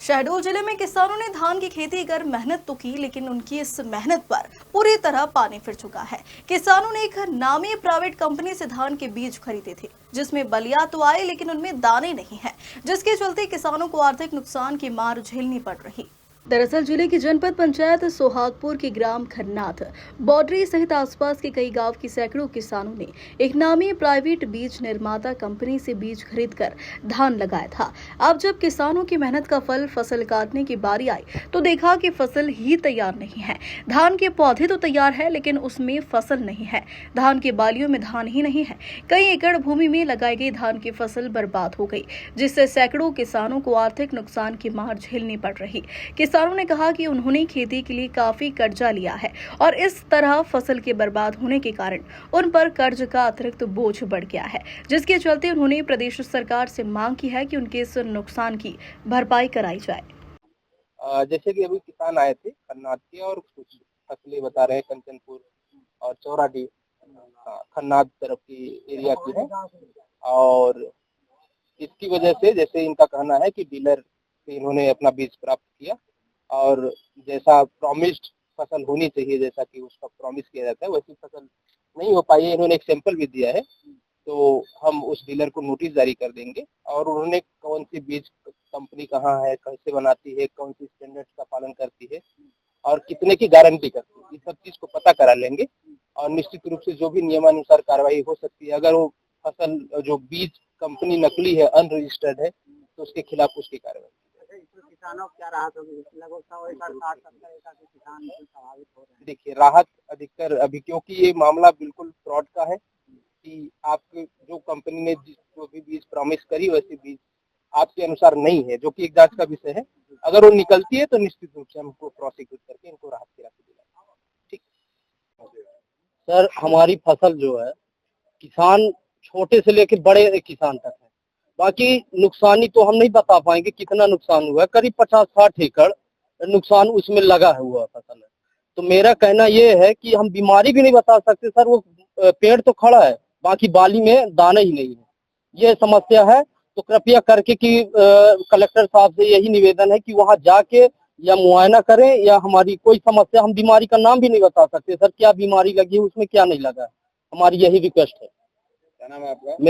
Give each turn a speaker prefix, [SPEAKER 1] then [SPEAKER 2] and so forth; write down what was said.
[SPEAKER 1] शहडोल जिले में किसानों ने धान की खेती कर मेहनत तो की, लेकिन उनकी इस मेहनत पर पूरी तरह पानी फिर चुका है। किसानों ने एक नामी प्राइवेट कंपनी से धान के बीज खरीदे थे, जिसमें बलिया तो आए लेकिन उनमें दाने नहीं है, जिसके चलते किसानों को आर्थिक नुकसान की मार झेलनी पड़ रही। दरअसल जिले की जनपद पंचायत सोहागपुर के ग्राम खन्नाथ, बॉडरी सहित आसपास के कई गांव के सैकड़ों किसानों ने एक नामी प्राइवेट बीज निर्माता कंपनी से बीज खरीदकर धान लगाया था। अब जब किसानों की मेहनत का फल फसल काटने की बारी आई तो देखा कि फसल ही तैयार नहीं है। धान के पौधे तो तैयार है, लेकिन उसमें फसल नहीं है। धान के बालियों में धान ही नहीं है। कई एकड़ भूमि में लगाई गई धान की फसल बर्बाद हो गई, जिससे सैकड़ों किसानों को आर्थिक नुकसान की मार झेलनी पड़ रही। किसानों ने कहा कि उन्होंने खेती के लिए काफी कर्जा लिया है और इस तरह फसल के बर्बाद होने के कारण उन पर कर्ज का अतिरिक्त बोझ बढ़ गया है, जिसके चलते उन्होंने प्रदेश सरकार से मांग की है कि उनके इस नुकसान की भरपाई कराई जाए।
[SPEAKER 2] जैसे कि अभी किसान आए थे खन्नाट के और कुछ फसलें बता रहे हैं कंचनपुर और चौराडी खन्नाट तरफ की एरिया की है। और इसकी वजह से जैसे इनका कहना है कि डीलर से इन्होंने अपना बीज प्राप्त किया और जैसा प्रॉमिस्ड फसल होनी चाहिए, जैसा कि उसका प्रॉमिस किया जाता है, वैसी फसल नहीं हो पाई है। इन्होंने एक सैंपल भी दिया है, तो हम उस डीलर को नोटिस जारी कर देंगे। और उन्होंने कौन सी बीज कंपनी कहाँ है, कैसे बनाती है, कौन सी स्टैंडर्ड का पालन करती है और कितने की गारंटी करती है, इस सब चीज को पता करा लेंगे। और निश्चित रूप से जो भी नियमानुसार कार्रवाई हो सकती है, अगर वो फसल जो बीज कंपनी नकली है, अनरजिस्टर्ड है, तो उसके खिलाफ उसकी कार्रवाई।
[SPEAKER 3] किसानों को क्या राहत होगी? लगभग 160-70 एकड़ के किसान प्रभावित हो रहे हैं।
[SPEAKER 2] देखिए, राहत अधिकतर अभी, क्योंकि ये मामला बिल्कुल फ्रॉड का है कि आपके जो कंपनी ने जो भी बीज प्रॉमिस करी वैसे बीज आपके अनुसार नहीं है, जो कि एक जांच का विषय है। अगर वो निकलती है तो निश्चित रूप से हमको प्रोसिक्यूट करके इनको राहत की राशि दिलाएंगे। ठीक
[SPEAKER 3] सर, हमारी फसल जो है किसान छोटे से लेकर बड़े किसान तक है। बाकी नुकसानी तो हम नहीं बता पाएंगे कितना नुकसान हुआ है। करीब 50-60 एकड़ नुकसान उसमें लगा हुआ फसल है। तो मेरा कहना ये है कि हम बीमारी भी नहीं बता सकते सर। वो पेड़ तो खड़ा है, बाकी बाली में दाना ही नहीं है, ये समस्या है। तो कृपया करके कि कलेक्टर साहब से यही निवेदन है कि वहां जाके या मुआयना करें, या हमारी कोई समस्या, हम बीमारी का नाम भी नहीं बता सकते सर, क्या बीमारी लगी है उसमें क्या नहीं लगा है। हमारी यही रिक्वेस्ट है।
[SPEAKER 2] क्या नाम है आपका?